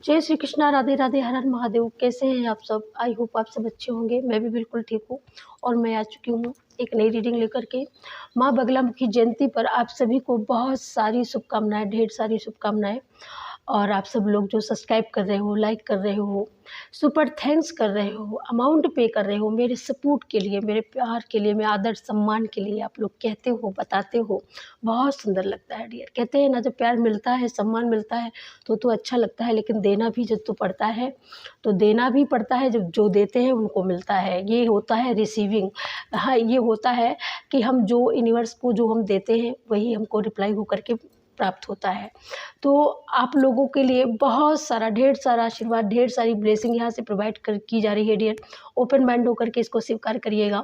जय श्री कृष्णा, राधे राधे, हर हर महादेव। कैसे हैं आप सब? आई होप आप सब अच्छे होंगे। मैं भी बिल्कुल ठीक हूँ और मैं आ चुकी हूँ एक नई रीडिंग लेकर के। माँ बगलामुखी जयंती पर आप सभी को बहुत सारी शुभकामनाएं, ढेर सारी शुभकामनाएं। और आप सब लोग जो सब्सक्राइब कर रहे हो, लाइक कर रहे हो, सुपर थैंक्स कर रहे हो, अमाउंट पे कर रहे हो, मेरे सपोर्ट के लिए, मेरे प्यार के लिए, मेरे आदर सम्मान के लिए आप लोग कहते हो, बताते हो, बहुत सुंदर लगता है डियर। कहते हैं ना, जब प्यार मिलता है, सम्मान मिलता है तो अच्छा लगता है, लेकिन देना भी जब तो पड़ता है, तो देना भी पड़ता है। जब जो देते हैं उनको मिलता है, ये होता है रिसीविंग। हाँ, ये होता है कि हम जो यूनिवर्स को जो हम देते हैं वही हमको रिप्लाई होकर के प्राप्त होता है। तो आप लोगों के लिए बहुत सारा, ढेर सारा आशीर्वाद, ढेर सारी ब्लेसिंग यहाँ से प्रोवाइड की जा रही है डियर। ओपन माइंड होकर के इसको स्वीकार करिएगा।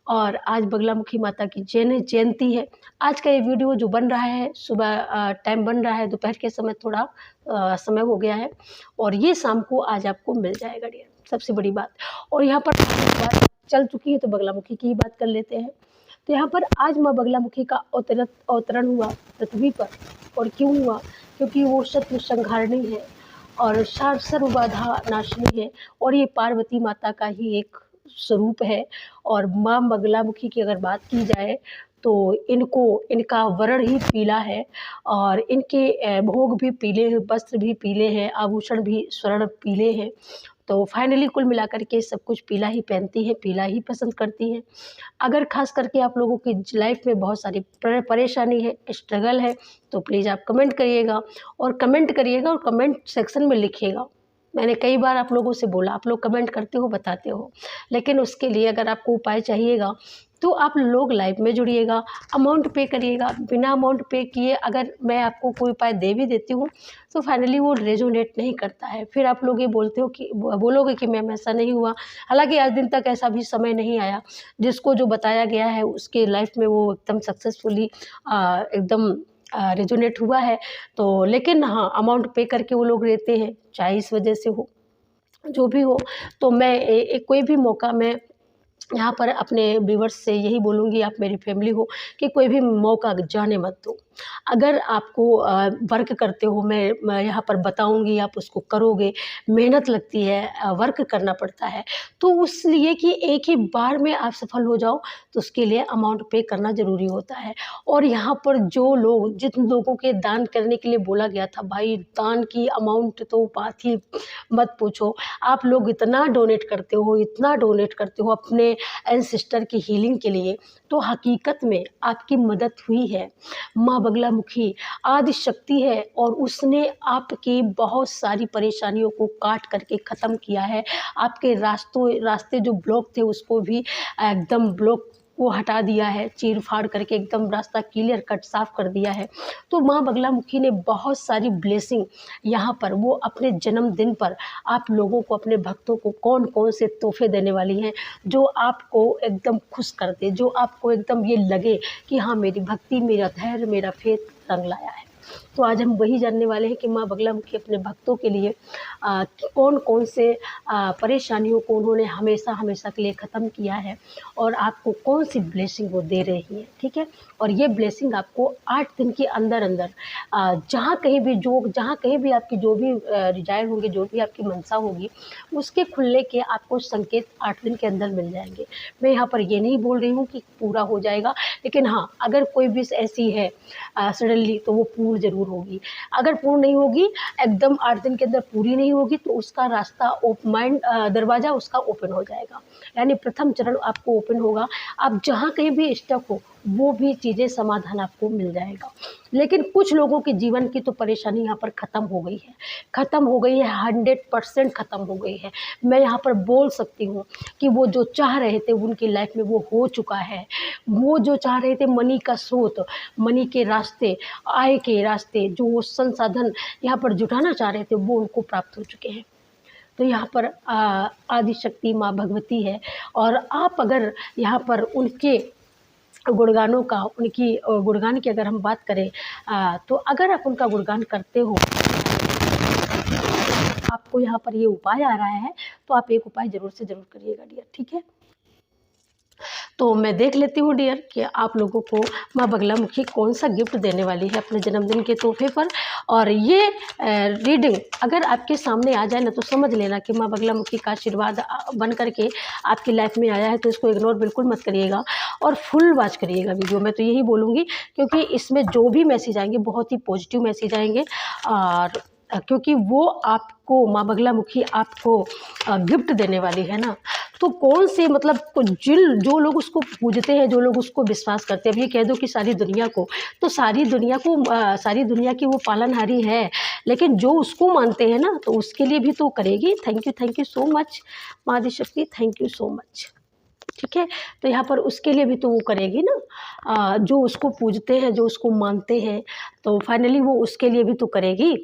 और आज बगलामुखी माता की जयंती है। आज का ये वीडियो जो बन रहा है, सुबह टाइम बन रहा है, दोपहर के समय थोड़ा समय हो गया है, और ये शाम को आज आपको मिल जाएगा डियर, सबसे बड़ी बात। और यहाँ पर बात चल चुकी है तो बगलामुखी की ही बात कर लेते हैं। तो यहाँ पर आज माँ बगलामुखी का अवतरण हुआ पृथ्वी पर। और क्यों हुआ? क्योंकि वो शत्रु संहारणी है और सर्व बाधा नाशनी है, और ये पार्वती माता का ही एक स्वरूप है। और माँ बगलामुखी की अगर बात की जाए तो इनका वर्ण ही पीला है, और इनके भोग भी पीले हैं, वस्त्र भी पीले हैं, आभूषण भी स्वर्ण पीले हैं। तो फाइनली कुल मिलाकर के सब कुछ पीला ही पहनती है, पीला ही पसंद करती हैं। अगर खास करके आप लोगों की लाइफ में बहुत सारी परेशानी है, स्ट्रगल है, तो प्लीज़ आप कमेंट करिएगा, और कमेंट सेक्शन में लिखिएगा। मैंने कई बार आप लोगों से बोला, आप लोग कमेंट करते हो, बताते हो, लेकिन उसके लिए अगर आपको उपाय चाहिएगा तो आप लोग लाइव में जुड़िएगा, अमाउंट पे करिएगा। बिना अमाउंट पे किए अगर मैं आपको कोई उपाय दे भी देती हूँ तो फाइनली वो रेजोनेट नहीं करता है। फिर आप लोग ये बोलोगे कि मैम ऐसा नहीं हुआ। हालांकि आज दिन तक ऐसा भी समय नहीं आया जिसको जो बताया गया है उसके लाइफ में वो एकदम सक्सेसफुली एकदम रेजोनेट हुआ है। तो लेकिन हाँ, अमाउंट पे करके वो लोग रहते हैं, चाहे इस वजह से हो, जो भी हो। तो मैं कोई भी मौका मैं यहाँ पर अपने व्यूवर्स से यही बोलूँगी, आप मेरी फैमिली हो, कि कोई भी मौका जाने मत दो। अगर आपको वर्क करते हो, मैं यहाँ पर बताऊँगी, आप उसको करोगे, मेहनत लगती है, वर्क करना पड़ता है, तो उस लिए कि एक ही बार में आप सफल हो जाओ, तो उसके लिए अमाउंट पे करना ज़रूरी होता है। और यहाँ पर जो लोग, जिन लोगों के दान करने के लिए बोला गया था, भाई दान की अमाउंट तो बात ही मत पूछो। आप लोग इतना डोनेट करते हो, इतना डोनेट करते हो अपने एंसेस्टर की हीलिंग के लिए, तो हकीकत में आपकी मदद हुई है। माँ बगलामुखी आदि शक्ति है, और उसने आपकी बहुत सारी परेशानियों को काट करके ख़त्म किया है। आपके रास्ते जो ब्लॉक थे उसको भी एकदम ब्लॉक को हटा दिया है, चीर फाड़ करके एकदम रास्ता क्लियर कट साफ कर दिया है। तो माँ बगलामुखी ने बहुत सारी ब्लेसिंग यहाँ पर, वो अपने जन्मदिन पर आप लोगों को, अपने भक्तों को कौन कौन से तोहफे देने वाली हैं जो आपको एकदम खुश कर दे, जो आपको एकदम ये लगे कि हाँ, मेरी भक्ति, मेरा धैर्य, मेरा फेथ रंग लाया है। तो आज हम वही जानने वाले हैं कि माँ बगलामुखी अपने भक्तों के लिए कौन कौन से परेशानियों को उन्होंने हमेशा हमेशा के लिए ख़त्म किया है, और आपको कौन सी ब्लेसिंग वो दे रही है। ठीक है, और ये ब्लेसिंग आपको 8 दिन के अंदर अंदर जहाँ कहीं भी आपकी जो भी डिजायर होंगे, जो भी आपकी मनसा होगी, उसके खुलने के आपको संकेत 8 दिन के अंदर मिल जाएंगे। मैं यहाँ पर ये नहीं बोल रही हूँ कि पूरा हो जाएगा, लेकिन हाँ, अगर कोई विश ऐसी है सडनली तो वो पूर्ण जरूर होगी। अगर पूर्ण नहीं होगी, एकदम 8 दिन के अंदर पूरी नहीं होगी, तो उसका रास्ता दरवाज़ा उसका ओपन हो जाएगा। यानी प्रथम चरण आपको ओपन होगा। आप जहाँ कहीं भी स्टक हो, वो भी चीज़ें समाधान आपको मिल जाएगा। लेकिन कुछ लोगों के जीवन की तो परेशानी यहाँ पर ख़त्म हो गई है, 100% ख़त्म हो गई है। मैं यहाँ पर बोल सकती हूँ कि वो जो चाह रहे थे उनकी लाइफ में वो हो चुका है। वो जो चाह रहे थे, मनी का स्रोत, मनी के रास्ते, आय के रास्ते, जो वो संसाधन यहाँ पर जुटाना चाह रहे थे, वो उनको प्राप्त हो चुके हैं। तो यहाँ पर आदि शक्ति माँ भगवती है, और आप अगर यहाँ पर उनके गुणगानों का, उनकी गुणगान की अगर हम बात करें, तो अगर आप उनका गुणगान करते हो, आपको यहाँ पर ये उपाय आ रहा है, तो आप एक उपाय ज़रूर से ज़रूर करिएगा डियर। ठीक है, तो मैं देख लेती हूँ डियर कि आप लोगों को माँ बगलामुखी कौन सा गिफ्ट देने वाली है अपने जन्मदिन के तोहफे पर। और ये रीडिंग अगर आपके सामने आ जाए ना तो समझ लेना कि माँ बगलामुखी का आशीर्वाद बन करके आपकी लाइफ में आया है। तो इसको इग्नोर बिल्कुल मत करिएगा और फुल वॉच करिएगा वीडियो। मैं तो यही बोलूँगी क्योंकि इसमें जो भी मैसेज आएंगे बहुत ही पॉजिटिव मैसेज आएंगे। और क्योंकि वो आपको माँ बगलामुखी आपको गिफ्ट देने वाली है ना। तो कौन से मतलब जो लोग उसको पूजते हैं, जो लोग उसको विश्वास करते हैं, अब ये कह दो कि सारी दुनिया को, तो सारी दुनिया की वो पालनहारी है। लेकिन जो उसको मानते हैं ना तो उसके लिए भी तो करेगी। थैंक यू सो मच माँ Adishakti, thank you so much. ठीक है, तो यहाँ पर उसके लिए भी तो वो करेगी ना, जो उसको पूजते हैं, जो उसको मानते हैं, तो फाइनली वो उसके लिए भी तो करेगी।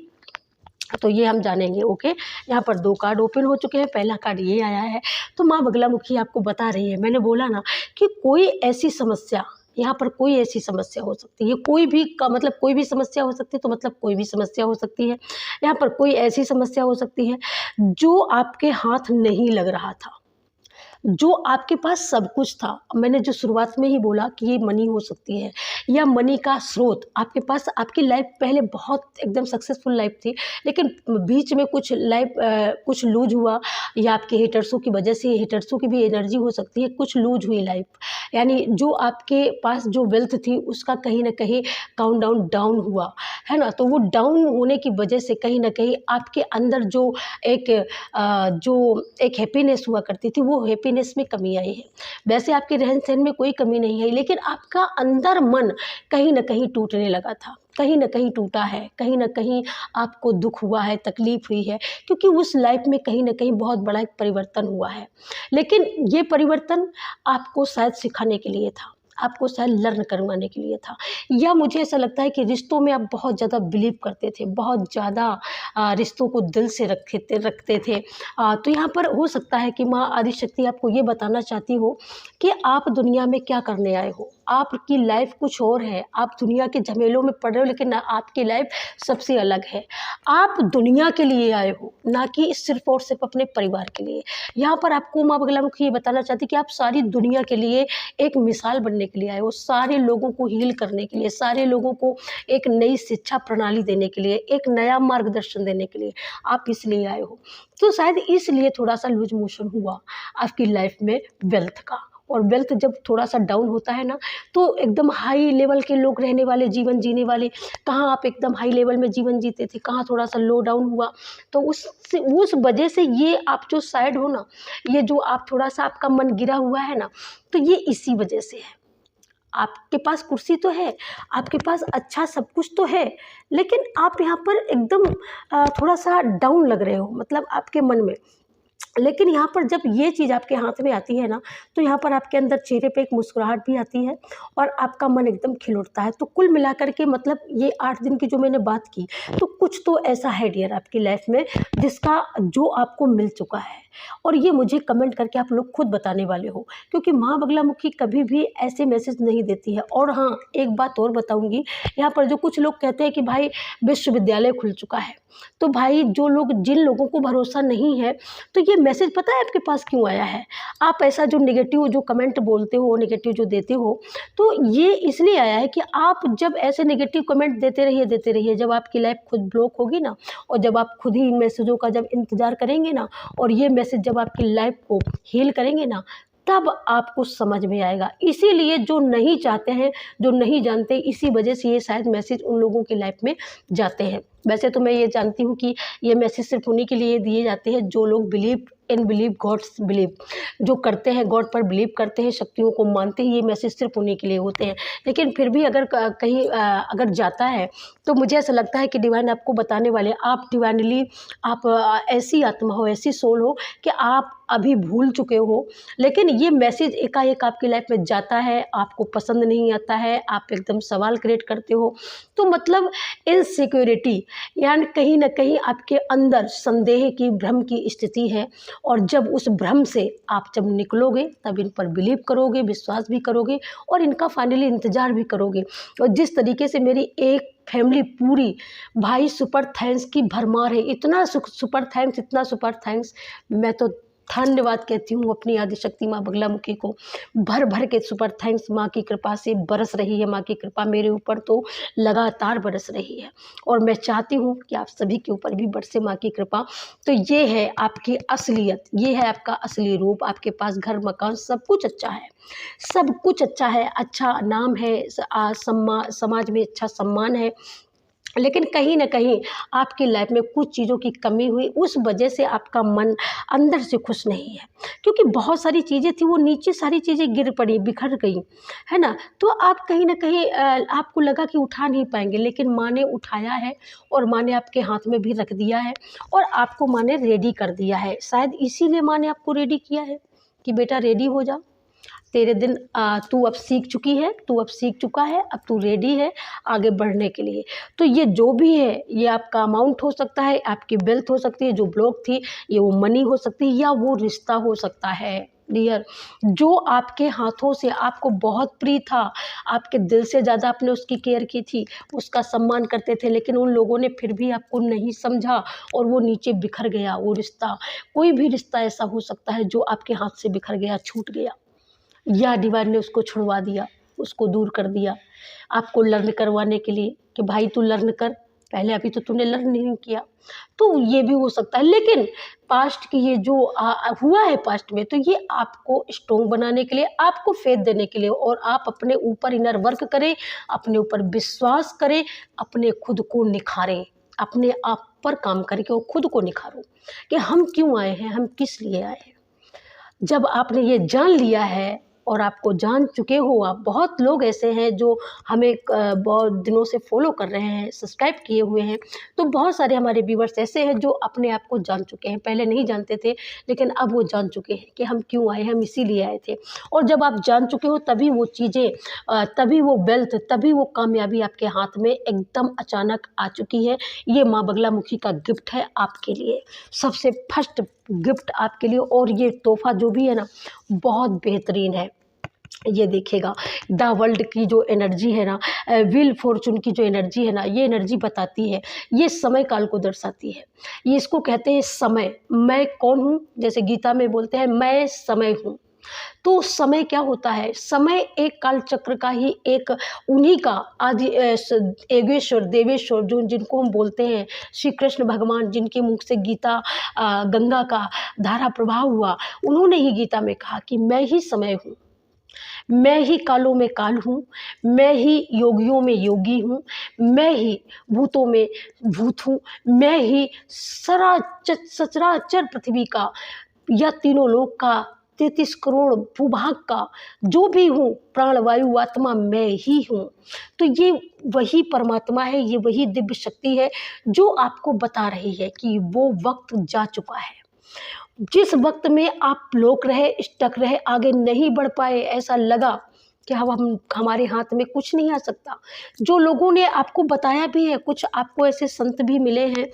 तो ये हम जानेंगे। ओके, यहाँ पर 2 कार्ड ओपन हो चुके हैं। पहला कार्ड ये आया है। तो माँ बगलामुखी आपको बता रही है, मैंने बोला ना कि कोई ऐसी समस्या, यहाँ पर कोई ऐसी समस्या हो सकती है, कोई भी का मतलब कोई भी समस्या हो सकती है, तो मतलब कोई भी समस्या हो सकती है। यहाँ पर कोई ऐसी समस्या हो सकती है जो आपके हाथ नहीं लग रहा था, जो आपके पास सब कुछ था। मैंने जो शुरुआत में ही बोला कि ये मनी हो सकती है या मनी का स्रोत आपके पास। आपकी लाइफ पहले बहुत एकदम सक्सेसफुल लाइफ थी, लेकिन बीच में कुछ लाइफ कुछ लूज हुआ, या आपके हेटर्सों की वजह से, हेटर्सों की भी एनर्जी हो सकती है, कुछ लूज हुई लाइफ। यानी जो आपके पास जो वेल्थ थी उसका कहीं ना कहीं डाउन हुआ है ना। तो वो डाउन होने की वजह से कहीं ना कहीं आपके अंदर जो एक हैप्पीनेस हुआ करती थी, वो हैप्पीनेस में कमी आई है। वैसे आपके रहन सहन में कोई कमी नहीं है, लेकिन आपका अंदर मन कहीं ना कहीं टूटने लगा था, कहीं ना कहीं टूटा है, कहीं ना कहीं आपको दुख हुआ है, तकलीफ हुई है, क्योंकि उस लाइफ में कहीं ना कहीं बहुत बड़ा एक परिवर्तन हुआ है। लेकिन ये परिवर्तन आपको शायद सिखाने के लिए था, आपको शायद लर्न करवाने के लिए था। या मुझे ऐसा लगता है कि रिश्तों में आप बहुत ज़्यादा बिलीव करते थे, बहुत ज़्यादा रिश्तों को दिल से रखते थे। तो यहाँ पर हो सकता है कि माँ आदिशक्ति आपको ये बताना चाहती हो कि आप दुनिया में क्या करने आए हो। आपकी लाइफ कुछ और है, आप दुनिया के झमेलों में पड़ रहे हो, लेकिन आपकी लाइफ सबसे अलग है। आप दुनिया के लिए आए हो, ना कि सिर्फ और सिर्फ अपने परिवार के लिए। यहाँ पर आपको माँ बगलामुखी ये बताना चाहती कि आप सारी दुनिया के लिए एक मिसाल बनने के लिए आए हो, सारे लोगों को हील करने के लिए, सारे लोगों को एक नई शिक्षा प्रणाली देने के लिए, एक नया मार्गदर्शन देने के लिए आप इसलिए आए हो। तो शायद इसलिए थोड़ा सा लूज मोशन हुआ आपकी लाइफ में वेल्थ का। और वेल्थ जब थोड़ा सा डाउन होता है ना, तो एकदम हाई लेवल के लोग रहने वाले, जीवन जीने वाले, कहाँ आप एकदम हाई लेवल में जीवन जीते थे, कहाँ थोड़ा सा लो डाउन हुआ। तो उस वजह से ये आप जो सैड हो ना, ये जो आप थोड़ा सा आपका मन गिरा हुआ है ना, तो ये इसी वजह से है। आपके पास कुर्सी तो है, आपके पास अच्छा सब कुछ तो है, लेकिन आप यहाँ पर एकदम थोड़ा सा डाउन लग रहे हो, मतलब आपके मन में। लेकिन यहाँ पर जब ये चीज़ आपके हाथ में आती है ना, तो यहाँ पर आपके अंदर चेहरे पे एक मुस्कुराहट भी आती है और आपका मन एकदम खिल उठता है। तो कुल मिलाकर के मतलब ये 8 दिन की जो मैंने बात की, तो कुछ तो ऐसा है डियर आपकी लाइफ में जिसका जो आपको मिल चुका है। और ये मुझे कमेंट करके आप लोग खुद बताने वाले हो, क्योंकि माँ बगलामुखी कभी भी ऐसे मैसेज नहीं देती है। और हाँ, एक बात और बताऊँगी, यहाँ पर जो कुछ लोग कहते हैं कि भाई विश्वविद्यालय खुल चुका है, तो भाई जिन लोगों को भरोसा नहीं है, तो ये मैसेज पता है आपके पास क्यों आया है? आप ऐसा जो नेगेटिव जो कमेंट बोलते हो, नेगेटिव जो देते हो, तो ये इसलिए आया है कि आप जब ऐसे नेगेटिव कमेंट देते रहिए, जब आपकी लाइफ खुद ब्लॉक होगी ना, और जब आप खुद ही इन मैसेजों का जब इंतज़ार करेंगे ना, और ये मैसेज जब आपकी लाइफ को हील करेंगे ना, तब आपको समझ में आएगा। इसीलिए जो नहीं चाहते हैं, जो नहीं जानते, इसी वजह से ये शायद मैसेज उन लोगों की लाइफ में जाते हैं। वैसे तो मैं ये जानती हूँ कि ये मैसेज सिर्फ उन्हीं के लिए दिए जाते हैं जो लोग बिलीव गॉड्स बिलीव, जो करते हैं, गॉड पर बिलीव करते हैं, शक्तियों को मानते हैं, ये मैसेज सिर्फ उन्हीं के लिए होते हैं। लेकिन फिर भी अगर कहीं अगर जाता है, तो मुझे ऐसा लगता है कि डिवाइन आपको बताने वाले, आप डिवाइनली आप ऐसी आत्मा हो, ऐसी सोल हो कि आप अभी भूल चुके हो, लेकिन ये मैसेज एकाएक आपकी लाइफ में जाता है, आपको पसंद नहीं आता है, आप एकदम सवाल क्रिएट करते हो। तो मतलब इनसिक्योरिटी, यानी कहीं ना कहीं आपके अंदर संदेह की, भ्रम की स्थिति है। और जब उस भ्रम से आप जब निकलोगे, तब इन पर बिलीव करोगे, विश्वास भी करोगे और इनका फाइनली इंतज़ार भी करोगे। और जिस तरीके से मेरी एक फैमिली पूरी, भाई सुपर थैंक्स की भरमार है, इतना सुपर थैंक्स, इतना सुपर थैंक्स। मैं तो धन्यवाद कहती हूँ अपनी आदिशक्ति माँ बगलामुखी को। भर भर के सुपर थैंक्स। माँ की कृपा से बरस रही है, माँ की कृपा मेरे ऊपर तो लगातार बरस रही है और मैं चाहती हूँ कि आप सभी के ऊपर भी बरसे माँ की कृपा। तो ये है आपकी असलियत, ये है आपका असली रूप। आपके पास घर मकान सब कुछ अच्छा है, सब कुछ अच्छा है, अच्छा नाम है, समाज में अच्छा सम्मान है, लेकिन कहीं न कहीं आपकी लाइफ में कुछ चीज़ों की कमी हुई, उस वजह से आपका मन अंदर से खुश नहीं है। क्योंकि बहुत सारी चीज़ें थी, वो नीचे सारी चीज़ें गिर पड़ी, बिखर गई, है ना? तो आप कहीं न कहीं आपको लगा कि उठा नहीं पाएँगे, लेकिन माँ ने उठाया है और माँ ने आपके हाथ में भी रख दिया है और आपको माँ ने रेडी कर दिया है। शायद इसीलिए माँ ने आपको रेडी किया है कि बेटा रेडी हो जा। तेरे दिन तू अब सीख चुकी है, तू अब सीख चुका है, अब तू रेडी है आगे बढ़ने के लिए। तो ये जो भी है, ये आपका अमाउंट हो सकता है, आपकी वेल्थ हो सकती है जो ब्लॉक थी, ये वो मनी हो सकती है या वो रिश्ता हो सकता है डियर, जो आपके हाथों से आपको बहुत प्रिय था, आपके दिल से ज़्यादा आपने उसकी केयर की थी, उसका सम्मान करते थे, लेकिन उन लोगों ने फिर भी आपको नहीं समझा और वो नीचे बिखर गया वो रिश्ता। कोई भी रिश्ता ऐसा हो सकता है जो आपके हाथ से बिखर गया, छूट गया, या डिवाइन ने उसको छुड़वा दिया, उसको दूर कर दिया, आपको लर्न करवाने के लिए कि भाई तू लर्न कर, पहले अभी तो तूने लर्न नहीं किया। तो ये भी हो सकता है, लेकिन पास्ट की ये जो हुआ है पास्ट में, तो ये आपको स्ट्रॉन्ग बनाने के लिए, आपको फेथ देने के लिए, और आप अपने ऊपर इनर वर्क करें, अपने ऊपर विश्वास करें, अपने खुद को निखारें, अपने आप पर काम करके और खुद को निखारो कि हम क्यों आए हैं, हम किस लिए आए हैं। जब आपने ये जान लिया है और आपको जान चुके हो आप, बहुत लोग ऐसे हैं जो हमें बहुत दिनों से फॉलो कर रहे हैं, सब्सक्राइब किए हुए हैं, तो बहुत सारे हमारे व्यूवर्स ऐसे हैं जो अपने आप को जान चुके हैं। पहले नहीं जानते थे, लेकिन अब वो जान चुके हैं कि हम क्यों आए हैं, हम इसीलिए आए थे। और जब आप जान चुके हो तभी वो चीज़ें, तभी वो वेल्थ, तभी वो कामयाबी आपके हाथ में एकदम अचानक आ चुकी है। ये माँ बगलामुखी का गिफ्ट है आपके लिए, सबसे फर्स्ट गिफ्ट आपके लिए। और ये तोहफा जो भी है ना, बहुत बेहतरीन है। ये देखिएगा, द वर्ल्ड की जो एनर्जी है ना, व्हील फॉर्चून की जो एनर्जी है ना, ये एनर्जी बताती है, ये समय काल को दर्शाती है। ये इसको कहते हैं समय। मैं कौन हूँ, जैसे गीता में बोलते हैं मैं समय हूँ। तो समय क्या होता है, समय एक काल चक्र का ही एक, उन्हीं का आदि एगेश्वर देवेश्वर जो जिनको हम बोलते हैं श्री कृष्ण भगवान, जिनके मुख से गीता गंगा का धारा प्रवाह हुआ, उन्होंने ही गीता में कहा कि मैं ही समय हूँ, मैं ही कालों में काल हूँ, मैं ही योगियों में योगी हूँ, मैं ही भूतों में भूत हूँ, मैं ही सचराचर पृथ्वी का या तीनों लोक का 33 करोड़ भूभाग का जो भी हूँ, प्राण वायु आत्मा मैं ही हूँ। तो ये वही परमात्मा है, ये वही दिव्य शक्ति है जो आपको बता रही है कि वो वक्त जा चुका है। जिस वक्त में आप ब्लॉक रहे, स्टक रहे, आगे नहीं बढ़ पाए, ऐसा लगा कि हम हमारे हाथ में कुछ नहीं आ सकता, जो लोगों ने आपको बताया भी है, कुछ आपको ऐसे संत भी मिले हैं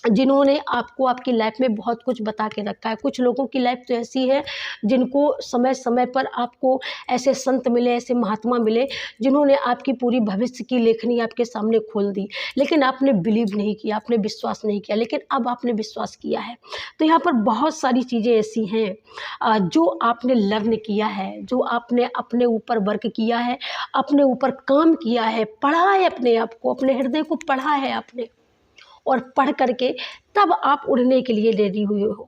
जिन्होंने आपको आपकी लाइफ में बहुत कुछ बता के रखा है। कुछ लोगों की लाइफ तो ऐसी है जिनको समय समय पर आपको ऐसे संत मिले, ऐसे महात्मा मिले जिन्होंने आपकी पूरी भविष्य की लेखनी आपके सामने खोल दी, लेकिन आपने बिलीव नहीं किया, आपने विश्वास नहीं किया, लेकिन अब आपने विश्वास किया है। तो यहाँ पर बहुत सारी चीज़ें ऐसी हैं जो आपने लर्न किया है, जो आपने अपने ऊपर वर्क किया है, अपने ऊपर काम किया है, पढ़ा है अपने आप को, अपने हृदय को पढ़ा है आपने, और पढ़ करके तब आप उड़ने के लिए रेडी हुए हो,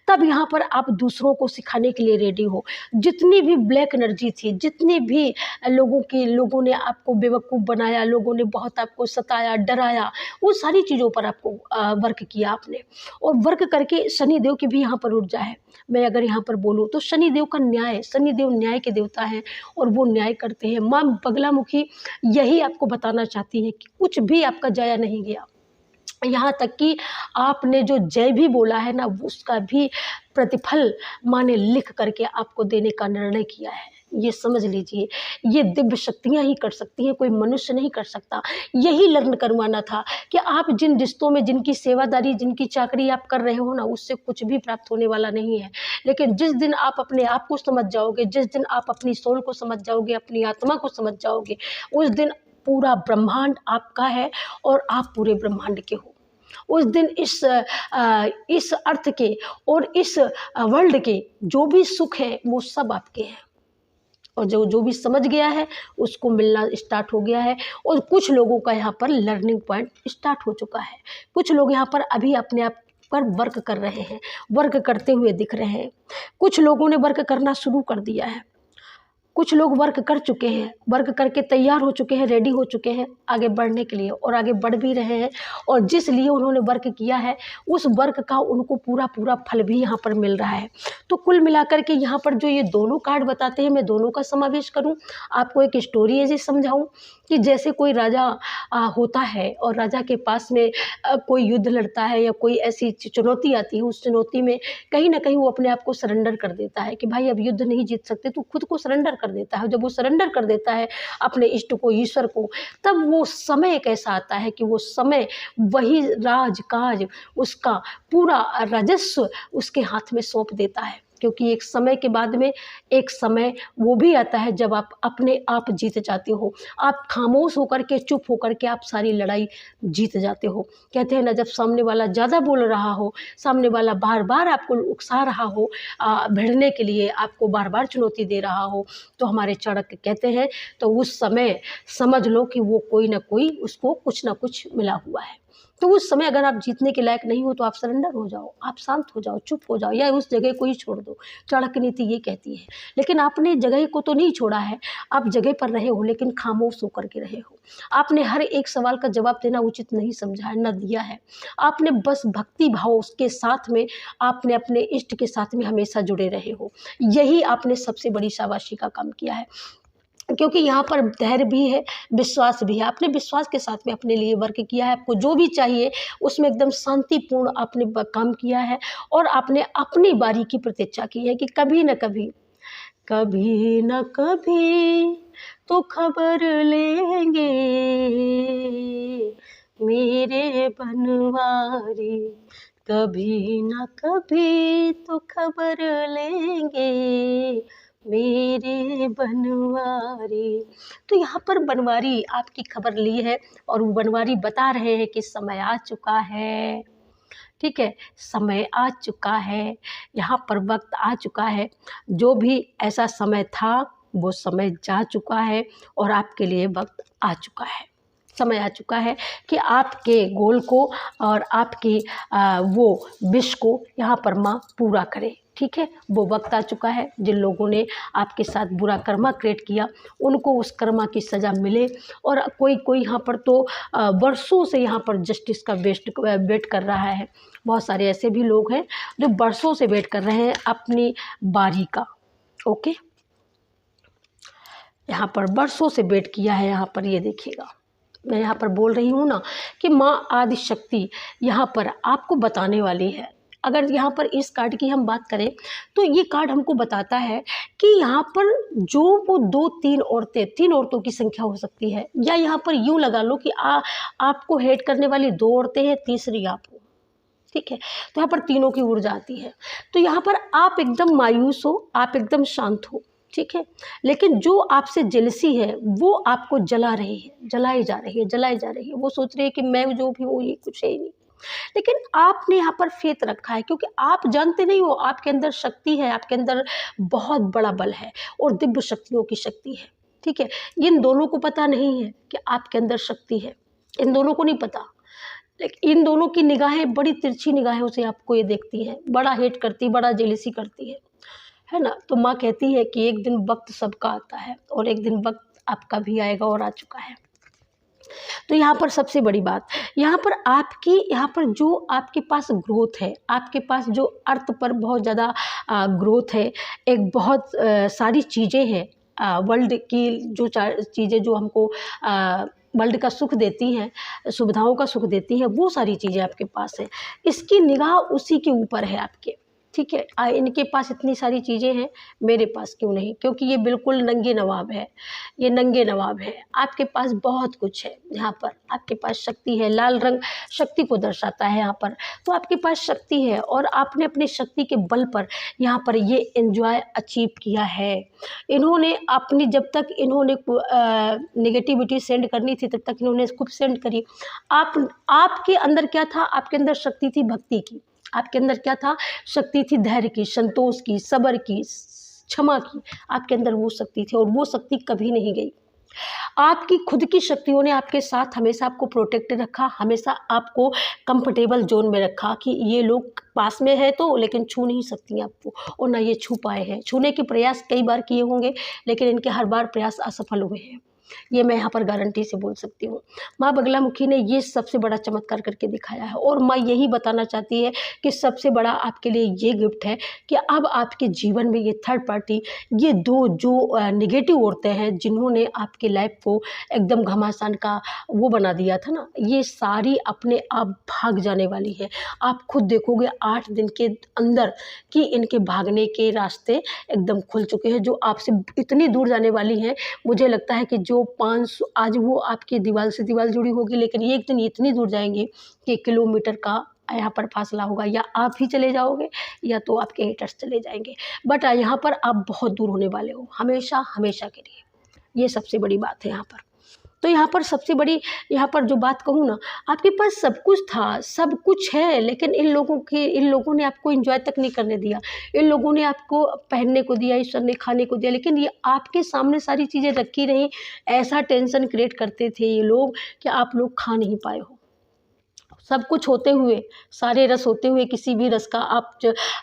तब यहाँ पर आप दूसरों को सिखाने के लिए रेडी हो। जितनी भी ब्लैक एनर्जी थी, जितनी भी लोगों ने आपको बेवकूफ़ बनाया, लोगों ने बहुत आपको सताया, डराया, उन सारी चीज़ों पर आपको वर्क किया आपने। और वर्क करके शनिदेव की भी यहाँ पर ऊर्जा है। मैं अगर यहाँ पर बोलूँ तो शनिदेव का न्याय, शनिदेव न्याय के देवता हैं और वो न्याय करते हैं। माँ बगलामुखी यही आपको बताना चाहती है कि कुछ भी आपका जाया नहीं गया, यहाँ तक कि आपने जो जय भी बोला है ना, उसका भी प्रतिफल माँ ने लिख करके आपको देने का निर्णय किया है। ये समझ लीजिए, ये दिव्य शक्तियाँ ही कर सकती हैं, कोई मनुष्य नहीं कर सकता। यही लर्न करवाना था कि आप जिन रिश्तों में, जिनकी सेवादारी, जिनकी चाकरी आप कर रहे हो ना, उससे कुछ भी प्राप्त होने वाला नहीं है। लेकिन जिस दिन आप अपने आप को समझ जाओगे, जिस दिन आप अपनी सोल को समझ जाओगे, अपनी आत्मा को समझ जाओगे, उस दिन पूरा ब्रह्मांड आपका है और आप पूरे ब्रह्मांड के हो। उस दिन इस अर्थ के और इस वर्ल्ड के जो भी सुख है वो सब आपके हैं, और जो जो भी समझ गया है उसको मिलना स्टार्ट हो गया है। और कुछ लोगों का यहाँ पर लर्निंग पॉइंट स्टार्ट हो चुका है। कुछ लोग यहाँ पर अभी अपने आप पर वर्क कर रहे हैं, वर्क करते हुए दिख रहे हैं। कुछ लोगों ने वर्क करना शुरू कर दिया है, कुछ लोग वर्क कर चुके हैं, वर्क करके तैयार हो चुके हैं, रेडी हो चुके हैं आगे बढ़ने के लिए, और आगे बढ़ भी रहे हैं। और जिस लिए उन्होंने वर्क किया है उस वर्क का उनको पूरा पूरा फल भी यहाँ पर मिल रहा है। तो कुल मिलाकर के यहाँ पर जो ये दोनों कार्ड बताते हैं, मैं दोनों का समावेश करूँ, आपको एक स्टोरी ऐसे समझाऊँ कि जैसे कोई राजा होता है और राजा के पास में कोई युद्ध लड़ता है या कोई ऐसी चुनौती आती है, उस चुनौती में कहीं ना कहीं वो अपने आप को सरेंडर कर देता है कि भाई अब युद्ध नहीं जीत सकते, तो खुद को सरेंडर कर देता है। जब वो सरेंडर कर देता है अपने इष्ट को, ईश्वर को, तब वो समय एक ऐसा आता है कि वो समय वही राजकाज उसका पूरा राजस्व उसके हाथ में सौंप देता है। क्योंकि एक समय के बाद में एक समय वो भी आता है जब आप अपने आप जीत जाते हो, आप खामोश होकर के, चुप होकर के आप सारी लड़ाई जीत जाते हो। कहते हैं ना, जब सामने वाला ज़्यादा बोल रहा हो, सामने वाला बार बार आपको उकसा रहा हो, भिड़ने के लिए आपको बार बार चुनौती दे रहा हो, तो हमारे चाणक्य कहते हैं तो उस समय समझ लो कि वो कोई ना कोई उसको कुछ ना कुछ मिला हुआ है। तो उस समय अगर आप जीतने के लायक नहीं हो तो आप सरेंडर हो जाओ, आप शांत हो जाओ, चुप हो जाओ, या उस जगह को ही छोड़ दो। चाणक्य नीति ये कहती है। लेकिन आपने जगह को तो नहीं छोड़ा है, आप जगह पर रहे हो लेकिन खामोश होकर के रहे हो। आपने हर एक सवाल का जवाब देना उचित नहीं समझा है, न दिया है। आपने बस भक्ति भाव उसके साथ में, आपने अपने इष्ट के साथ में हमेशा जुड़े रहे हो। यही आपने सबसे बड़ी शाबाशी का काम किया है, क्योंकि यहाँ पर धैर्य भी है, विश्वास भी है। आपने विश्वास के साथ में अपने लिए वर्क किया है, आपको जो भी चाहिए उसमें एकदम शांतिपूर्ण आपने काम किया है, और आपने अपनी बारी की प्रतीक्षा की है कि कभी न कभी, कभी न कभी तो खबर लेंगे मेरे बनवारी, कभी न कभी तो खबर लेंगे मेरे बनवारी। तो यहाँ पर बनवारी आपकी खबर ली है, और वो बनवारी बता रहे हैं कि समय आ चुका है। ठीक है, समय आ चुका है, यहाँ पर वक्त आ चुका है। जो भी ऐसा समय था वो समय जा चुका है, और आपके लिए वक्त आ चुका है। समय आ चुका है कि आपके गोल को और आपकी वो विश को यहाँ पर माँ पूरा करे। ठीक है, वो वक्त आ चुका है। जिन लोगों ने आपके साथ बुरा कर्मा क्रिएट किया उनको उस कर्मा की सज़ा मिले। और कोई कोई यहाँ पर तो बरसों से यहाँ पर जस्टिस का वेट कर रहा है। बहुत सारे ऐसे भी लोग हैं जो बरसों से वेट कर रहे हैं अपनी बारी का। ओके, यहाँ पर बरसों से वेट किया है। यहाँ पर ये देखिएगा, मैं यहाँ पर बोल रही हूँ ना कि माँ आदि शक्ति यहाँ पर आपको बताने वाली है। अगर यहाँ पर इस कार्ड की हम बात करें तो ये कार्ड हमको बताता है कि यहाँ पर जो वो 2-3 औरतें, 3 औरतों की संख्या हो सकती है, या यहाँ पर यूँ लगा लो कि आपको हेट करने वाली 2 औरतें हैं, तीसरी आप हो। ठीक है, तो यहाँ पर तीनों की ऊर्जा आती है। तो यहाँ पर आप एकदम मायूस हो, आप एकदम शांत हो। ठीक है, लेकिन जो आपसे जेलसी है वो आपको जला रही है, जलाई जा रही है, जलाई जा रही है। वो सोच रही है कि मैं जो भी हूँ ये कुछ है ही नहीं। लेकिन आपने यहाँ पर फेथ रखा है, क्योंकि आप जानते नहीं हो आपके अंदर शक्ति है, आपके अंदर बहुत बड़ा बल है और दिव्य शक्तियों की शक्ति है। ठीक है, इन दोनों को पता नहीं है कि आपके अंदर शक्ति है, इन दोनों को नहीं पता। लेकिन इन दोनों की निगाहें बड़ी तिरछी निगाहों से आपको ये देखती हैं, बड़ा हेट करती, बड़ा जेलसी करती है ना। तो माँ कहती है कि एक दिन वक्त सबका आता है, और एक दिन वक्त आपका भी आएगा, और आ चुका है। तो यहाँ पर सबसे बड़ी बात, यहाँ पर जो आपके पास ग्रोथ है, आपके पास जो अर्थ पर बहुत ज़्यादा ग्रोथ है, एक बहुत सारी चीज़ें हैं वर्ल्ड की, जो चीज़ें जो हमको वर्ल्ड का सुख देती हैं, सुविधाओं का सुख देती हैं, वो सारी चीज़ें आपके पास है। इसकी निगाह उसी के ऊपर है आपके। ठीक है। इनके पास इतनी सारी चीज़ें हैं, मेरे पास क्यों नहीं? क्योंकि ये बिल्कुल नंगे नवाब है, ये नंगे नवाब है। आपके पास बहुत कुछ है यहाँ पर, आपके पास शक्ति है, लाल रंग शक्ति को दर्शाता है यहाँ पर। तो आपके पास शक्ति है और आपने अपनी शक्ति के बल पर यहाँ पर ये एन्जॉय अचीव किया है। इन्होंने अपनी जब तक इन्होंने नेगेटिविटी सेंड करनी थी, तब तक इन्होंने खूब सेंड करी। आपके अंदर क्या था? आपके अंदर शक्ति थी भक्ति की। आपके अंदर क्या था? शक्ति थी धैर्य की, संतोष की, सब्र की, क्षमा की। आपके अंदर वो शक्ति थी और वो शक्ति कभी नहीं गई। आपकी खुद की शक्तियों ने आपके साथ हमेशा आपको प्रोटेक्ट रखा, हमेशा आपको कंफर्टेबल जोन में रखा कि ये लोग पास में है तो, लेकिन छू नहीं सकती आपको, और ना ये छू पाए हैं। छूने के प्रयास कई बार किए होंगे, लेकिन इनके हर बार प्रयास असफल हुए हैं। ये मैं यहाँ पर गारंटी से बोल सकती हूँ। माँ बगलामुखी ने ये सबसे बड़ा चमत्कार करके दिखाया है, और माँ यही बताना चाहती है कि सबसे बड़ा आपके लिए ये गिफ्ट है कि अब आपके जीवन में ये थर्ड पार्टी, ये दो जो नेगेटिव औरतें हैं जिन्होंने आपकी लाइफ को एकदम घमासान का वो बना दिया था ना, ये सारी अपने आप भाग जाने वाली है। आप खुद देखोगे 8 दिन के अंदर कि इनके भागने के रास्ते एकदम खुल चुके हैं, जो आपसे इतनी दूर जाने वाली हैं। मुझे लगता है कि जो 500 आज वो आपकी दीवार से दीवार जुड़ी होगी, लेकिन एक दिन इतनी दूर जाएंगी कि किलोमीटर का यहाँ पर फासला होगा, या आप ही चले जाओगे या तो आपके हेटर्स चले जाएंगे, बट यहाँ पर आप बहुत दूर होने वाले हो, हमेशा हमेशा के लिए। ये सबसे बड़ी बात है यहाँ पर। तो यहाँ पर सबसे बड़ी, यहाँ पर जो बात कहूँ ना, आपके पास सब कुछ था, सब कुछ है, लेकिन इन लोगों ने आपको एंजॉय तक नहीं करने दिया। इन लोगों ने आपको पहनने को दिया, ईश्वर ने खाने को दिया, लेकिन ये आपके सामने सारी चीज़ें रखी रहीं। ऐसा टेंशन क्रिएट करते थे ये लोग कि आप लोग खा नहीं पाए हो। सब कुछ होते हुए, सारे रस होते हुए, किसी भी रस का आप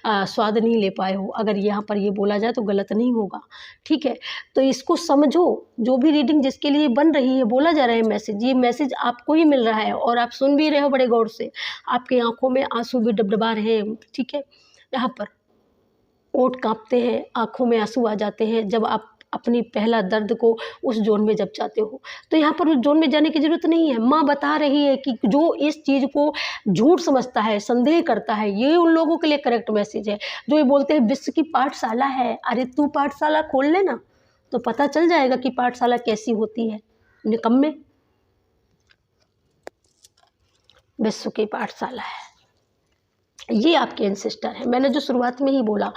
स्वाद नहीं ले पाए हो। अगर यहाँ पर ये बोला जाए तो गलत नहीं होगा, ठीक है? तो इसको समझो, जो भी रीडिंग जिसके लिए बन रही है, बोला जा रहा है मैसेज, ये मैसेज आपको ही मिल रहा है और आप सुन भी रहे हो बड़े गौर से। आपकी आँखों में आंसू भी डबडबा रहे हैं, ठीक है? यहाँ पर ओंठ काँपते हैं, आँखों में आंसू आ जाते हैं जब आप अपनी पहला दर्द को उस ज़ोन में जब जाते हो। तो यहाँ पर उस ज़ोन में जाने की ज़रूरत नहीं है। माँ बता रही है कि जो इस चीज़ को झूठ समझता है, संदेह करता है, ये उन लोगों के लिए करेक्ट मैसेज है। जो ये बोलते हैं विश्व की पाठशाला है, अरे तू पाठशाला खोल ले ना, तो पता चल जाएगा कि पाठशाला कैसी होती है। निकम्मे, विश्व की पाठशाला है। ये आपके एंसेस्टर हैं। मैंने जो शुरुआत में ही बोला,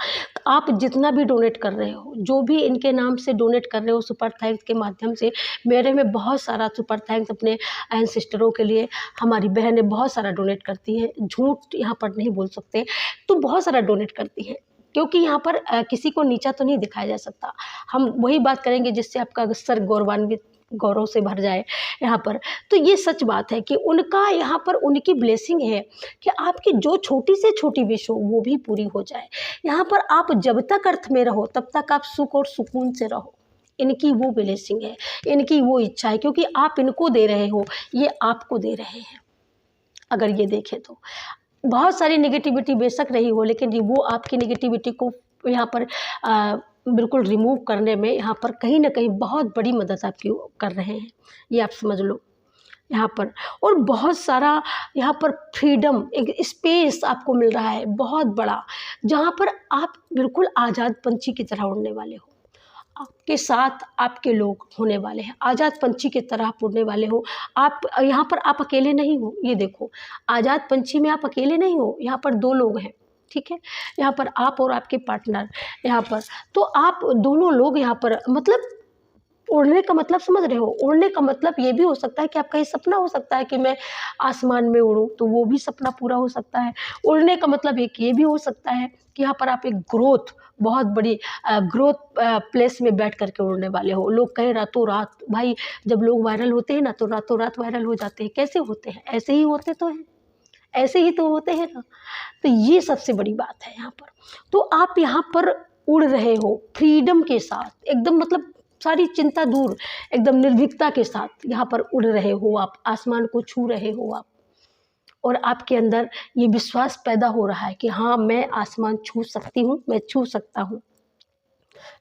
आप जितना भी डोनेट कर रहे हो, जो भी इनके नाम से डोनेट कर रहे हो सुपर थैंक्स के माध्यम से, मेरे में बहुत सारा सुपर थैंक्स अपने एंसेस्टरों के लिए। हमारी बहनें बहुत सारा डोनेट करती हैं, झूठ यहाँ पर नहीं बोल सकते, तो बहुत सारा डोनेट करती हैं, क्योंकि यहाँ पर किसी को नीचा तो नहीं दिखाया जा सकता। हम वही बात करेंगे जिससे आपका सर गौरव से भर जाए यहाँ पर। तो ये सच बात है कि उनका यहाँ पर उनकी ब्लेसिंग है कि आपकी जो छोटी से छोटी विश हो वो भी पूरी हो जाए। यहाँ पर आप जब तक अर्थ में रहो तब तक आप सुख और सुकून से रहो। इनकी वो ब्लेसिंग है, इनकी वो इच्छा है, क्योंकि आप इनको दे रहे हो, ये आपको दे रहे हैं। अगर ये देखें तो बहुत सारी नेगेटिविटी बेशक रही हो, लेकिन वो आपकी नेगेटिविटी को यहाँ पर बिल्कुल रिमूव करने में यहाँ पर कहीं ना कहीं बहुत बड़ी मदद आपकी कर रहे हैं, ये आप समझ लो यहाँ पर। और बहुत सारा यहाँ पर फ्रीडम, एक स्पेस आपको मिल रहा है बहुत बड़ा, जहाँ पर आप बिल्कुल आज़ाद पंछी की तरह उड़ने वाले हो। आपके साथ आपके लोग होने वाले हैं, आज़ाद पंछी की तरह आप उड़ने वाले हो। आप यहाँ पर आप अकेले नहीं हो, ये देखो, आज़ाद पंछी में आप अकेले नहीं हो, यहाँ पर 2 लोग हैं, ठीक है? यहाँ पर आप और आपके पार्टनर यहाँ पर, तो आप दोनों लोग यहाँ पर, मतलब उड़ने का मतलब समझ रहे हो? उड़ने का मतलब ये भी हो सकता है कि आपका ये सपना हो सकता है कि मैं आसमान में उड़ूँ, तो वो भी सपना पूरा हो सकता है। उड़ने का मतलब एक ये भी हो सकता है कि यहाँ पर आप एक बहुत बड़ी ग्रोथ प्लेस में बैठ कर के उड़ने वाले हो। लोग कहें रातों रात, भाई जब लोग वायरल होते हैं ना तो रातों रात वायरल हो जाते हैं। कैसे होते हैं? ऐसे ही होते तो हैं, ऐसे ही तो होते हैं ना। तो ये सबसे बड़ी बात है यहाँ पर। तो आप यहाँ पर उड़ रहे हो फ्रीडम के साथ, एकदम मतलब सारी चिंता दूर, एकदम निर्भीकता के साथ यहाँ पर उड़ रहे हो आप, आसमान को छू रहे हो आप, और आपके अंदर ये विश्वास पैदा हो रहा है कि हाँ मैं आसमान छू सकती हूँ, मैं छू सकता हूँ।